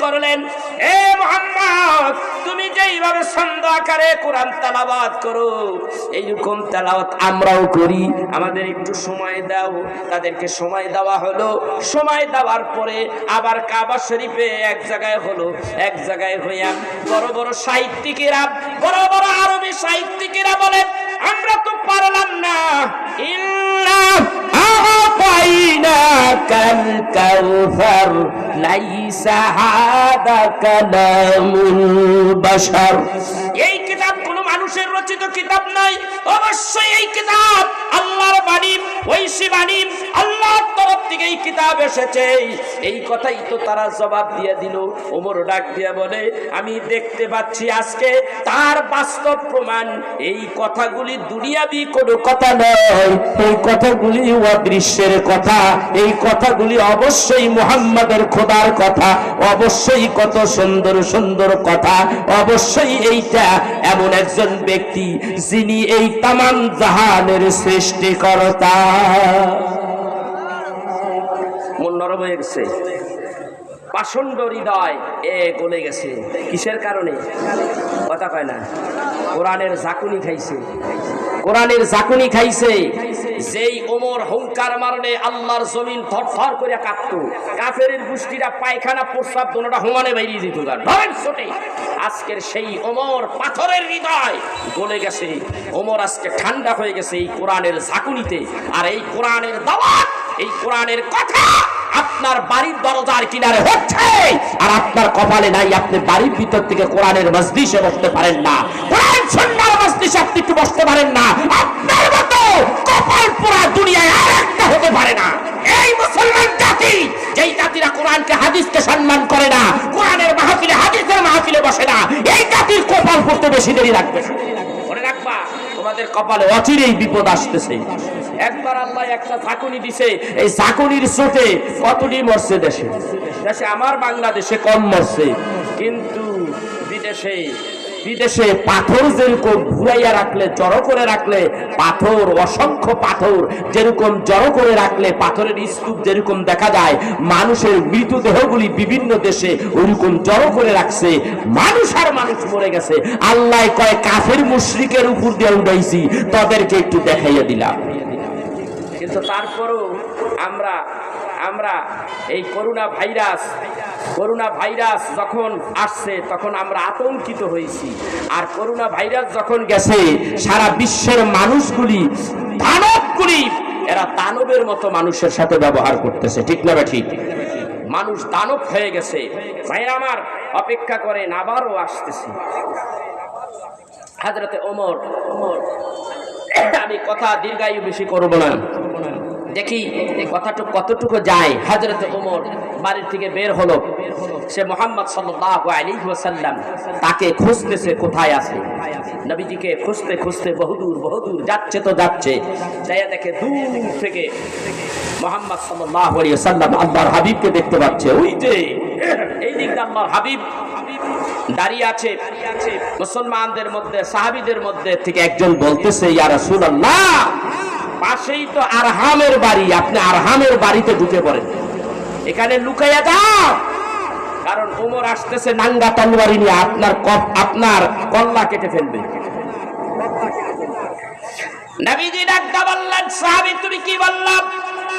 করলেন, এ মুহাম্মদ, তুমি যেইভাবে ছন্দ আকারে কোরআন তেলাওয়াত করো, এইরকম তেলাওয়াত আমরাও করি, আমাদের একটু সময় দাও। তাদেরকে সময় দেওয়া হলো। সময় দেওয়ার পরে আবার কাবা শরীফে এক জায়গায় হলো, এক জায়গায় হইয়া বড় বড় সাহিত্যিকেরা, বড় বড় আরবি সাহিত্যিকেরা বলেন, আমরা তো পারলাম না, ইল্লা আ'তাইনাকাল কাউসার লাইসা হাদা কালামুল বাশার। এই কিতাব কোন মানুষের রচিত কিতাব নয়, অবশ্যই এই কিতাব আল্লাহর বাণী, ঐশী বাণী, আল্লাহর তরফ থেকে এই কিতাব এসেছে। এই কথাই তো তারা জবাব দিয়ে দিল। ওমর ডাক দিয়া বলে, আমি দেখতে পাচ্ছি আজকে তার বাস্তব প্রমাণ। এই কথাগুলি দুনিয়াবি কোনো কথা নয়, এই কথাগুলি অদৃশ্যের কথা, এই কথাগুলি অবশ্যই মুহাম্মাদের খোদার কথা, অবশ্যই কত সুন্দর সুন্দর কথা, অবশ্যই এইটা এমন একজন ব্যক্তি যিনি এই তামাম জাহানের সৃষ্টিকর্তা। মন নরম হয়ে গেছে, পাষণ্ড হৃদয় গলে গেছে। কিসের কারণে? কথা কয় না, কোরআনের ঝাঁকুনি খাইছে, কোরআনের ঝাঁকুনি খাইছে। যেই ওমর হুঙ্কার মারলে আল্লাহর জমিন থরথর করে কাঁপতো, কাফেরের গোষ্ঠীরা পায়খানা প্রস্রাব দোনোটা হুমানে বাইরে দিত। আজকের সেই ওমর পাথরের হৃদয় গলে গেছে। ওমর আজকে ঠান্ডা হয়ে গেছে এই কোরআনের ঝাঁকুনিতে। আর এই কোরআনের দাওয়াত, এই কোরআনের কথা আপনার বাড়ির দরজার কিনারে হচ্ছে, আর আপনার কপালে নাই, আপনি বাড়ির ভিতর থেকে কোরআনের মজলিসে বসতে পারেন না, কোরআন সুন্নাহর মজলিসে আপনি একটু বসতে পারেন না। আপনার মতো কপাল পোড়া দুনিয়ায় আর একটা হতে পারে না। এই মুসলমান জাতি, যেই জাতিরা কোরআনকে হাদিসকে সম্মান করে না, কোরআনের মাহফিলে হাদিসের মাহফিলে বসে না, এই জাতির কপাল পড়তে বেশি দেরি লাগবে। মনে রাখবা, তোমাদের কপালে অচিরেই বিপদ আসতেছে। একবার আল্লাহ একটা ঝাঁকুনি দিছে, এই ঝাঁকুনির চোটে কতটি মরছে দেশে। দেশে আমার বাংলাদেশে কম মরছে, কিন্তু বিদেশে বিদেশে পাথর যেরকম ঘুরাইয়া রাখলে, জড়ো করে রাখলে পাথর, অসংখ্য পাথর যেরকম জড়ো করে রাখলে পাথরের স্তূপ যেরকম দেখা যায়, মানুষের মৃতদেহগুলি বিভিন্ন দেশে ওইরকম জড়ো করে রাখছে। মানুষ আর মানুষ মরে গেছে। আল্লাহ কয়, কাফের মুশরিকের উপর দিয়ে উঠাইছি, তাদেরকে একটু দেখাইয়া দিলাম। কিন্তু তারপরও আমরা এই করোনা ভাইরাস যখন আসছে তখন আমরা আতঙ্কিত হয়েছি। আর করোনা ভাইরাস যখন গেছে, সারা বিশ্বের মানুষগুলি, দানবগুলি, এরা দানবের মতো মানুষের সাথে ব্যবহার করতেছে। ঠিক না ঠিক? মানুষ দানব হয়ে গেছে। ভাইরা আমার, অপেক্ষা করেন, আবারও আসতেছি। হযরতে ওমর, আমি কথা দীর্ঘায়ু বেশি করব না, দেখি কথাটুকু কতটুকু যায়। হযরতে ওমর বাড়ির থেকে বের হলো। সে মুহাম্মদ সাল্লাল্লাহু আলাইহি ওয়াসাল্লাম তাকে খুঁজতেছে, কোথায় আছে। নবীজিকে খুঁজতে খুঁজতে বহুদূর যাচ্ছে, তো যাচ্ছে, যাইয়া দেখে দূর থেকে মুহাম্মদ সাল্লাল্লাহু আলাইহি ওয়াসাল্লাম আল্লাহর হাবিবকে দেখতে পাচ্ছে। ওই যে এই দিকটা আল্লাহর হাবিব দাঁড়িয়ে আছে। মুসলমানদের মধ্যে, সাহাবীদের মধ্যে থেকে একজন বলতেছে, ইয়া রাসূলুল্লাহ, পাশেই তো আরহামের বাড়ি, আপনি আরহামের বাড়িতে ঢুকে পড়েন, এখানে লুকাইয়া যাও, কারণ ওমর আসতেছে নাঙ্গা তলোয়ারি নিয়ে, আপনার কল্লা কেটে ফেলবে। নবীজি ডাকটা বললেন, সাহাবী তুমি কি বললাম?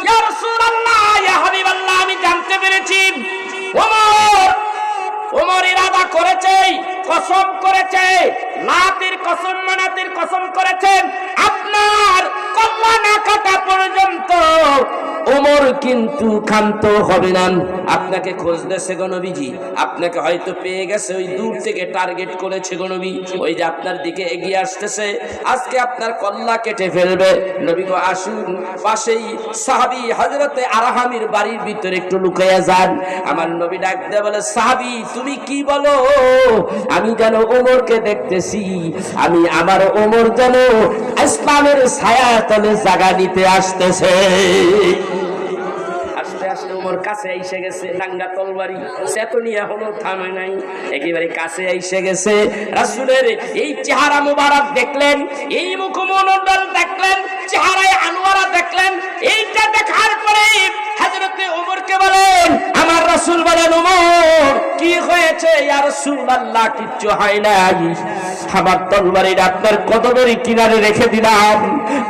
ইয়া রাসূলুল্লাহ, ইয়া হাবিবাল্লাহ, আমি জানতে পেরেছি ওমর ইরাদা করেছে, কসম করেছে, লাতের কসম, মানাতের কসম করেছেন, আপনার কল্লা না কাটা পর্যন্ত ওমর কিন্তু ক্ষান্ত হবে না। আপনাকে খুঁজতেছে গো নবীজি, আপনাকে হয়তো পেয়ে গেছে, ওই দূর থেকে টার্গেট করেছে গো নবী, ওই যে আপনার দিকে এগিয়ে আসতেছে, আজকে আপনার কল্লা কেটে ফেলবে। নবী গো আসুন, পাশেই সাহাবী হযরতে আরহামের বাড়ির ভিতরে একটু লুকাইয়া যান। আমার নবী ডাক দিয়ে বলে, সাহাবী তুমি কি বলো? আমি যেন ওমরকে দেখতেছি, আমার ওমর যেন ইসলামের ছায়া তলে জায়গা নিতে আসতেছে। ওমর কাছে এসে গেছে, নাঙ্গা তলবারি চেতনিয়া হলো, থামে নাই, একেবারে কাছে এসে গেছে। রাসূলের এই চেহারা মুবারক দেখলেন, এই মুখমণ্ডল দেখলেন, চেহারায় আনোয়ারা দেখলেন। এইটা দেখার পরে হযরতে ওমরকে বলেন, আমার রাসূল বলেন, ওমর কি গেছে, ইয়া রাসূলুল্লাহ কিচ্ছু হয় নাই, আমার তরবারিটা আপনার কদমের কিনারে রেখে দিলাম।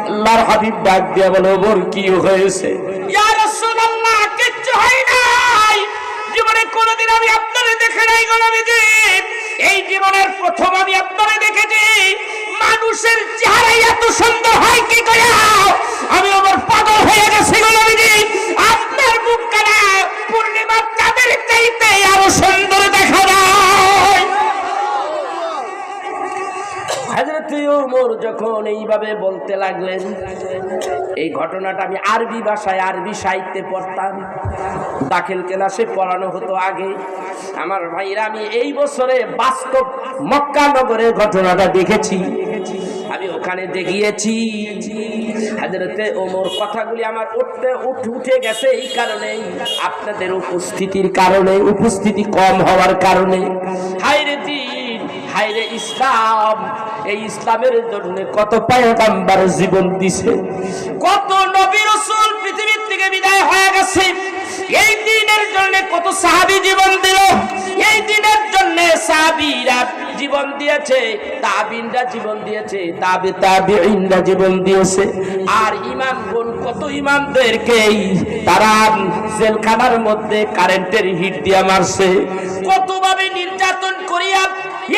আল্লাহর হাবিব ডাক দিয়া বলে, ওমর কি হয়েছে? ইয়া রাসূলুল্লাহ কিচ্ছু হয় নাই, জীবনে কোনোদিন আমি আপনারে দেখে নাই গো নবীজি, এই জীবনের প্রথম আমি আপনারে দেখেছি। মানুষের চেহারা এত সুন্দর হয় কি করে, আমি ওমর পাগল হয়ে গেছি গো নবীজি, আপনার মুখখানা পূর্ণিমার চাঁদের চাইতে আরো সুন্দর দেখা যায়। হযরত ওমর যখন এইভাবে বলতে লাগলেন, এই ঘটনাটা আমি আরবি ভাষায় আরবি সাহিত্যে পড়তাম, দাখিল ক্লাসে পড়ানো হতো আগে। আমার ভাইরা, আমি এই বছরে বাস্তব মক্কা নগরের ঘটনাটা দেখেছি, আমি ওখানে দেখিয়েছি। হযরতে ওমর কথাগুলি আমার উঠে গেছে এই কারণেই, আপনাদের উপস্থিতির কারণে, উপস্থিতি কম হওয়ার কারণে। হায়রে দিন, হায়রে ইসলাম, এই ইসলামের জন্য কত পয়গম্বর জীবন দিছে, কত নবী রাসূল পৃথিবীর থেকে বিদায় হয়ে গেছে, এই দিনের জন্য কত সাহাবী জীবন দিল, এই দিনের জন্য সাহাবীরা জীবন দিয়েছে, তাবিনরা জীবন দিয়েছে, তাবিঈনরা জীবন দিয়েছে, আর ইমামগণ কত ইমামদেরকেই তারা জেলখানার মধ্যে কারেন্টের হিট দিয়ে মারছে, কতভাবে নির্যাতন করিয়া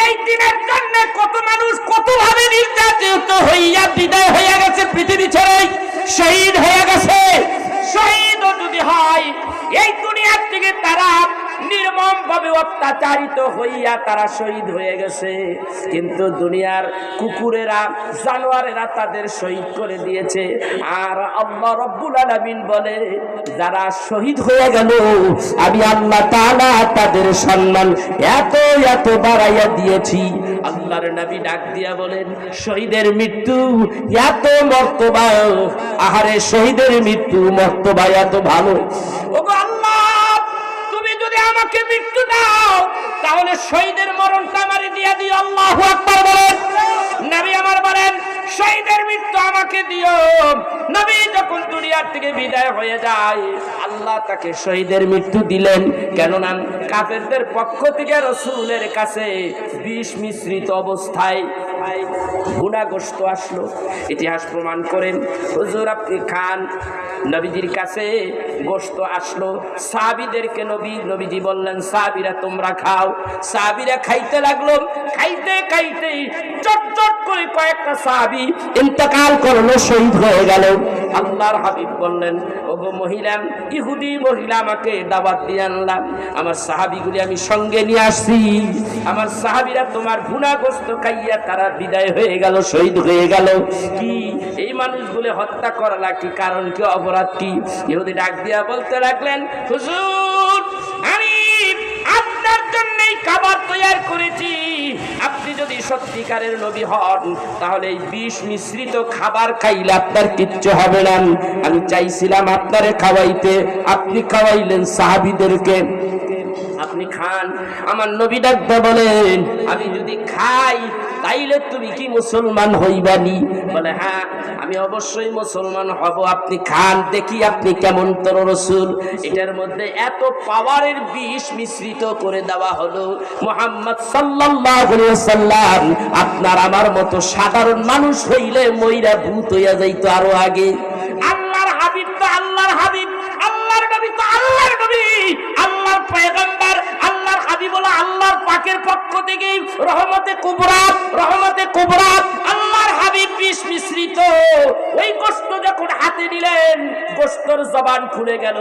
এই দিনের জন্য কত মানুষ কতভাবে নির্যাতিত হইয়া বিদায় হয়ে গেছে, পৃথিবী ছেড়ে শহীদ হয়ে গেছে। শহীদ যদি হয়, এই দুনিয়ার থেকে তারা নির্মম ভাবে অত্যাচারিত হইয়া তারা শহীদ হয়ে গেছে, কিন্তু দুনিয়ার কুকুরেরা, জানোয়ারেরা তাদের শহীদ করে দিয়েছে। আর আল্লাহ রাব্বুল আলামিন বলে, যারা শহীদ হয়ে গেল আমি আল্লাহ তাআলা তাদের সম্মান এত এত বাড়াইয়া দিয়েছি। আল্লাহর নবী ডাক দিয়া বলেন, শহীদের মৃত্যু এত মর্তবা, আহারে শহীদের মৃত্যু মর্তবা এত ভালো। ওগো আল্লাহ, তুমি যদি আমাকে মৃত্যু দাও তাহলে শহীদের মরণটা আমারে দিয়া দিও। আল্লাহু আকবার বলেন। নবী আমার বলেন, শহীদের মৃত্যু আমাকে দিও। নবী যখন দুনিয়ার থেকে বিদায় হয়ে যায়, আল্লাহ তাকে শহীদের মৃত্যু দিলেন। কেননা কাফেরদের পক্ষ থেকে রাসূলের কাছে বিষ মিশ্রিত অবস্থায় গুনাহগ্রস্ত আসলো। ইতিহাস প্রমাণ করেন, হুজুর আপনি খান। নবীজির কাছে গোশত আসলো, সাহাবীদেরকে নবীজি বললেন, সাহাবীরা তোমরা খাও। সাহাবীরা খাইতে লাগলো, খাইতে খাইতে চটচট করে কয়েকটা সাহাবী ইন্তেকাল করলো, শহীদ হয়ে গেল। আল্লাহর হাবিব বললেন, ওগো মহিলা, ইহুদি মহিলা আমাকে দাওয়াত দিয়ে আনলাম, আমার সাহাবীগুলি আমি সঙ্গে নিয়ে আসছি। আমার সাহাবীরা তোমার গুনাহগ্রস্ত খাইয়া তারা বিদায় হয়ে গেল, শহীদ হয়ে গেল। কি এই মানুষগুলো হত্যা করলা, কি কারণ, কি অপরাধ কি? ইহুদি ডাক দিয়া বলতে লাগলেন, হুজুর আমি আপনার জন্যই খাবার তৈরি করেছি, আপনি যদি সত্যিকারের নবী হন তাহলে এই বিষ মিশ্রিত খাবার খাইলে আপনার কিচ্ছু হবে না। আমি চাইছিলাম আপনারে খাওয়াইতে, আপনি খাওয়াইলেন সাহাবীদেরকে, আপনি খান। আমার নবী ডাকতে বলেন, আমি যদি খাই তাইলে তুমি কি মুসলমান হইবানি? বলে, হ্যাঁ আমি অবশ্যই মুসলমান হব, আপনি খান দেখি আপনি কেমন তোর রাসূল। এটার মধ্যে এত পাওয়ারের বিষ মিশ্রিত করে দেওয়া হলো, মুহাম্মদ সাল্লাল্লাহু আলাইহি ওয়াসাল্লাম আপনার আমার মতো সাধারণ মানুষ হইলে মইরা ভূত হইয়া যাইতো আরো আগে। আল্লাহর হাবিব তো আল্লাহর হাবিব, আল্লাহর নবী তো আল্লাহর নবী, আল্লাহর পয়গম্বর, আল্লাহর হাবিব হলো আল্লাহর পাকের পক্ষ থেকে রহমতে কুবরা, রহমতে কুবরা। আল্লাহর হাবিব বিষ মিশ্রিত ওই গোশত যখন হাতে নিলেন, গোশতর জবান খুলে গেল।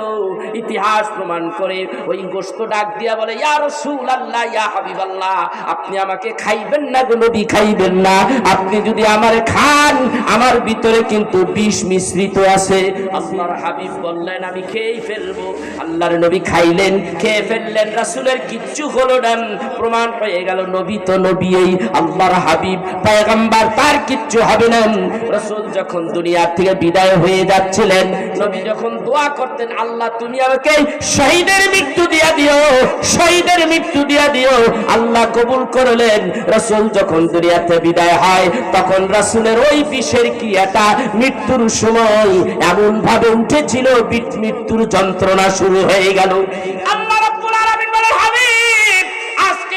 ইতিহাস প্রমাণ করে ওই গোশত ডাক দিয়া বলে, ইয়া রাসূলুল্লাহ, ইয়া হাবিবাল্লাহ, আপনি আমাকে খাইবেন না গো নবী, খাইবেন না। আপনি যদি আমারে খান, আমার ভিতরে কিন্তু বিষ মিশ্রিত আছে। আল্লাহর হাবিব বললেন, আমি খেয়েই ফেলবো। আল্লাহর নবী খাইলেন, খেয়ে ফেললেন, রাসূলের কিচ্ছু হলো না। প্রমাণ হয়ে গেল নবী তো নবী, এই আল্লাহর হাবিব পয়গম্বর, তার কিচ্ছু হবে না। রাসূল যখন দুনিয়া থেকে বিদায় হয়ে যাচ্ছিলেন, নবী যখন দোয়া করতেন, আল্লাহ তুমি আমাকে শহীদের মৃত্যু দিয়া দিও, শহীদের মৃত্যু দিয়া দিও, আল্লাহ কবুল করলেন। রাসূল যখন দুনিয়া থেকে বিদায় হয়, তখন রাসূলের ওই বিষের ক্রিয়াটা মৃত্যুর সময় এমন ভাবে উঠেছিল, মৃত্যুর যন্ত্রণা শুরু হয়ে গেল। আল্লাহ রাব্বুল আলামিন বলেন, হাবিব আজকে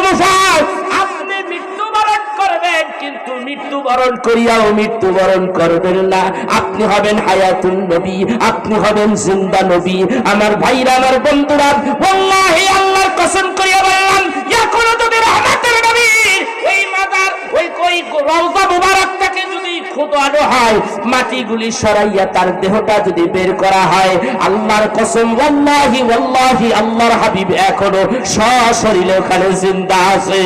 মুসাফ, আপনি মৃত্যুবরণ করবেন, কিন্তু মৃত্যুবরণ করিয়াও মৃত্যুবরণ করবেন না। আপনি হবেন হায়াতুন নবী, আপনি হবেন জিন্দা নবী। আমার ভাইরা, আমার বন্ধুরা, ওয়াল্লাহি আল্লাহর কসম করিয়া বললাম, এখনো যদি রহমতের নবীর ওই মাজার, ওই রওজা মুবারকটাকে যদি খোদানো হয়, মাটিগুলি সরাইয়া তার দেহটা যদি বের করা হয়, আল্লাহর কসম, ওয়াল্লাহি ওয়াল্লাহি আল্লাহর হাবিব এখনো সশরীরে ওখানে জিন্দা আছে।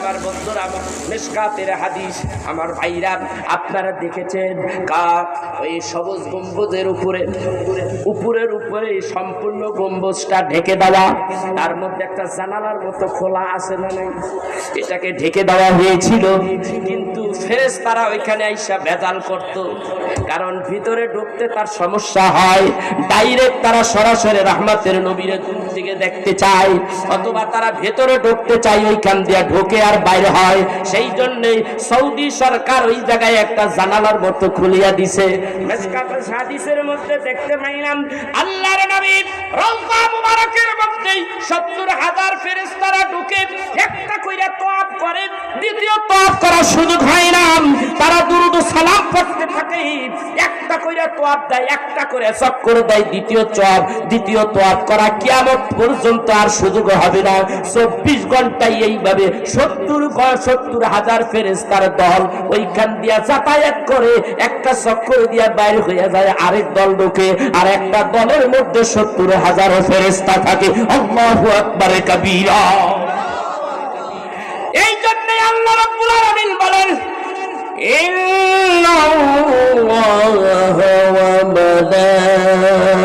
আমার বন্ধুরা, আমার মিশকাতের হাদিস, আমার ভাইরা, আপনারা দেখেছেন ওই সবুজ গম্বুজের উপরের উপরে সম্পূর্ণ গম্বুজটা ঢেকে দেওয়া, তার মধ্যে একটা জানালার মতো খোলা আছে না নাই, এটাকে ঢেকে দেওয়া হয়েছিল। কিন্তু ফেরেশতারা ওইখানে আইসা ভেজাল করত, কারণ ভিতরে ঢুকতে তার সমস্যা হয়। ডাইরেক্ট তারা সরাসরি রহমতের নবীর দূর থেকে দেখতে চায়, অথবা তারা ভেতরে ঢুকতে চায়, ওইখান দিয়ে ঢোকে আর বাইরে হয়। সেই জন্যে সৌদি সরকার ওই জায়গায় একটা জানালার মতো খুলিয়া দিছে। মিশকাতুল হাদিসের মধ্যে দেখতে পাইলাম আল্লাহর নবী রওজা মুবারকের মধ্যে ৭০,০০০ ফেরেশতারা ঢুকে একটা কইরা তওয়াফ করে, দ্বিতীয় তওয়াফ করার সুযোগ হয় না, তারা দুরূদ ও সালাম পড়তে থাকে, একটা কইরা তওয়াফ দেয়, একটা করে চক্কর দেয়, দ্বিতীয় তওয়াফ করা কিয়ামত পর্যন্ত আর সুযোগ হবে না। ২৪ ঘন্টায় এইভাবে ৭০,০০০ ফেরেশতার দল ওইখান দিয়া যাতায়াত করে, একটা চক্কর দিয়া বাইরে হয়ে যায়, আরেক দল ঢোকে, আর একটা দলের মধ্যে ৭০,০০০ ফেরেশতা থাকে। আল্লাহু আকবার কাবীরা। এই জন্য আল্লাহ রাব্বুল আলামিন বলেন, ইন্নাল্লাহা ওয়া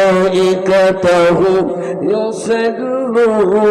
মালাইকাতাহু ইউসাল্লুনা